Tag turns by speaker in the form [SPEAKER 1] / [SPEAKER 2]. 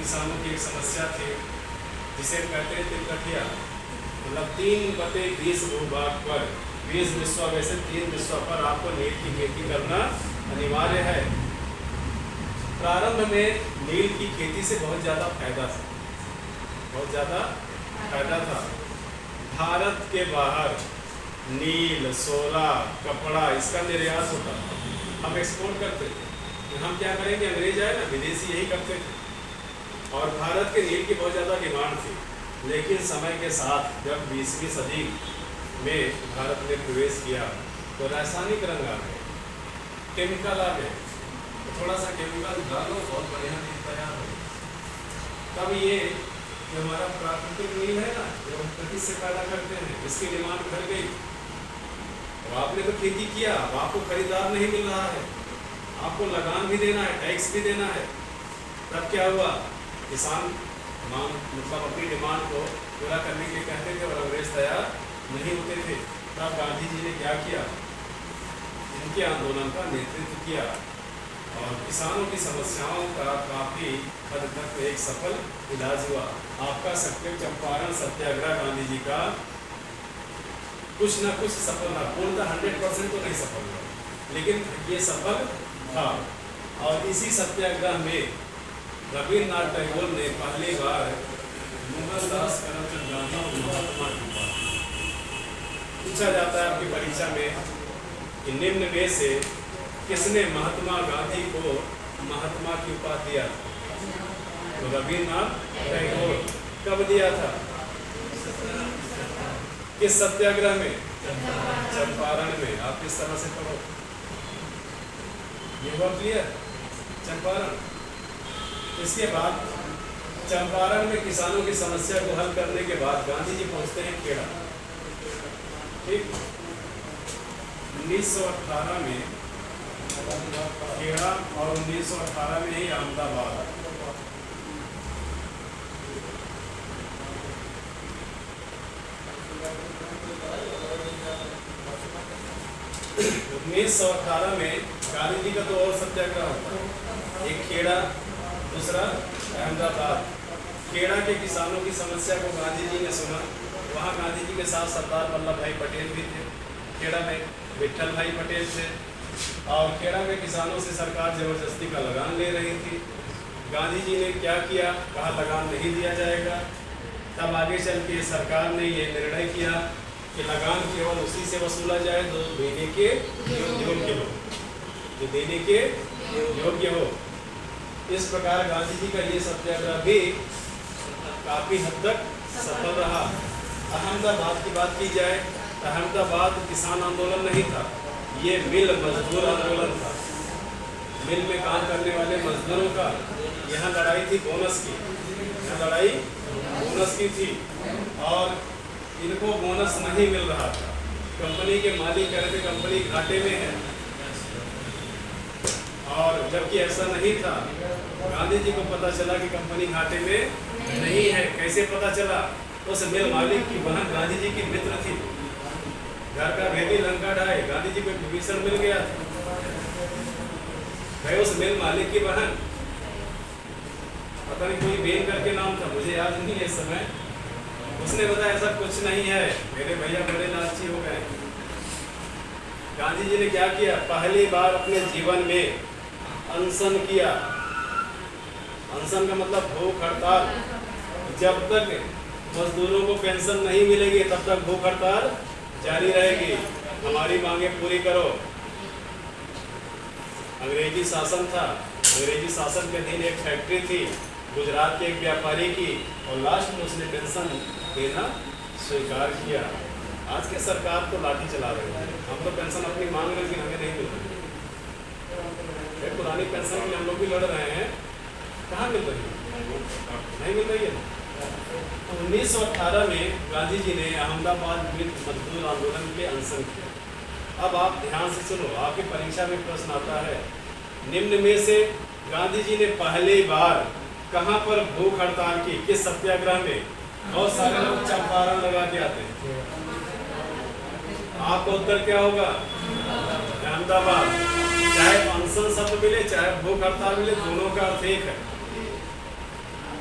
[SPEAKER 1] किसानों की एक समस्या थी जिसे कहते थे कठिया, मतलब 3/20 भूभाग पर 20 विश्व में से 3 विश्व पर आपको नील की खेती करना अनिवार्य है। प्रारंभ में नील की खेती से बहुत ज़्यादा फायदा था, बहुत ज़्यादा फायदा था। भारत के बाहर नील, सोना, कपड़ा इसका निर्यात होता था, हम एक्सपोर्ट करते थे। हम क्या करेंगे, अंग्रेज आए ना, विदेशी यही करते थे और भारत के नील की बहुत ज़्यादा डिमांड थी। लेकिन समय के साथ जब 20वीं सदी में भारत ने प्रवेश किया तो रासायनिक रंग आ गए, केमिकल आ गए, तो थोड़ा सा केमिकल डालो बहुत बढ़िया नील तैयार हो। तब ये जो हमारा प्राकृतिक नील है ना, जो हम प्रकृति से पैदा करते हैं, इसकी डिमांड बढ़ गई। तो आपने तो खेती किया, अब आपको खरीदार नहीं मिल रहा है, आपको लगान भी देना है, टैक्स भी देना है। तब क्या हुआ, किसान मांग मतलब अपनी डिमांड को पूरा करने के कहते थे और अंग्रेज तैयार नहीं होते थे। तब गांधी जी ने क्या किया, इनके आंदोलन का नेतृत्व किया और किसानों की समस्याओं का काफ़ी हद तक एक सफल इलाज हुआ। आप कह सकते हो चंपारण सत्याग्रह गांधी जी का कुछ न कुछ सफल था, पूर्णतः 100% तो नहीं सफल हुआ, लेकिन ये सफल था। और इसी सत्याग्रह में रविन्द्रनाथ टैगोर ने पहली बार मोहनदास करमचंद गांधी को महात्मा की बात पूछा जाता है आपकी परीक्षा में कि निम्न में से किसने महात्मा गांधी को महात्मा की उपाधि दिया था? तो रविन्द्रनाथ टैगोर। कब दिया था, किस सत्याग्रह में? चंपारण में। आप किस तरह से पढ़ो, ये हुआ क्लियर, चंपारण। इसके बाद चंपारण में किसानों की समस्या को हल करने के बाद गांधी जी पहुंचते हैं खेड़ा। ठीक, 1918 में खेड़ा और 1918 में ही अहमदाबाद। उन्नीस 1918 में गांधी जी का तो और सत्याग्रह होता है, एक खेड़ा, दूसरा अहमदाबाद। खेड़ा के किसानों की समस्या को गांधी जी ने सुना। वहाँ गांधी जी के साथ सरदार वल्लभ भाई पटेल भी थे, खेड़ा में विठल भाई पटेल थे और खेड़ा के किसानों से सरकार जबरदस्ती का लगान ले रही थी। गांधी जी ने क्या किया, कहा लगान नहीं दिया जाएगा। तब आगे चल के सरकार ने ये निर्णय किया कि लगान केवल उसी से वसूला जाए जो देने के योग्य हो, जो देने के योग्य हो। इस प्रकार गांधी जी का ये सत्याग्रह भी काफ़ी हद तक सफल रहा। अहमदाबाद की बात की जाए, अहमदाबाद किसान आंदोलन नहीं था, ये मिल मजदूर आंदोलन था। मिल में काम करने वाले मजदूरों का यहाँ लड़ाई थी बोनस की, यहाँ लड़ाई बोनस की थी और इनको बोनस नहीं मिल रहा था। कंपनी के मालिक कह रहे थे कंपनी घाटे में है, और जबकि ऐसा नहीं था। गांधी जी को पता चला कि कंपनी घाटे में नहीं है। कैसे पता चला, उस मिल मालिक की बहन गांधी जी की मित्र थी, घर का भेदी लंका ढाए, गांधी जी को विभीषण मिल गया था। उस मिल मालिक की बहन, पता नहीं कोई बेन करके नाम था, मुझे याद नहीं है इस समय, उसने बताया ऐसा कुछ नहीं है, मेरे भैया बड़े लालची हो गए। गांधी जी ने क्या किया, पहली बार अपने जीवन में अनशन किया। अनशन का मतलब भूख हड़ताल। जब तक मजदूरों को पेंशन नहीं मिलेगी तब तक भूख हड़ताल जारी रहेगी, हमारी मांगे पूरी करो। अंग्रेजी शासन था, अंग्रेजी शासन के अधीन एक फैक्ट्री थी गुजरात के एक व्यापारी की, और लास्ट में उसने पेंशन देना स्वीकार किया। आज के सरकार तो लाठी चला रही है, हम तो पेंशन अपनी मांग रहे हैं लेकिन हमें नहीं मिल रही। पुरानी पेंशन के लिए हम लोग भी लड़ रहे हैं, कहाँ मिल रही है, नहीं मिल रही है। तो 1918 में गांधी जी ने अहमदाबाद मिल मजदूर आंदोलन के अनशन किया। अब आप ध्यान से सुनो, आपकी परीक्षा में प्रश्न आता है, निम्न में से गांधी जी ने पहली बार कहाँ पर भूख हड़ताल की, किस सत्याग्रह में? बहुत सारे लोग चंपारण लगा के आते हैं, आपका उत्तर क्या होगा? अहमदाबाद। चाहे अनशन शब्द मिले चाहे भूख हड़ताल मिले, दोनों का अर्थ एक है।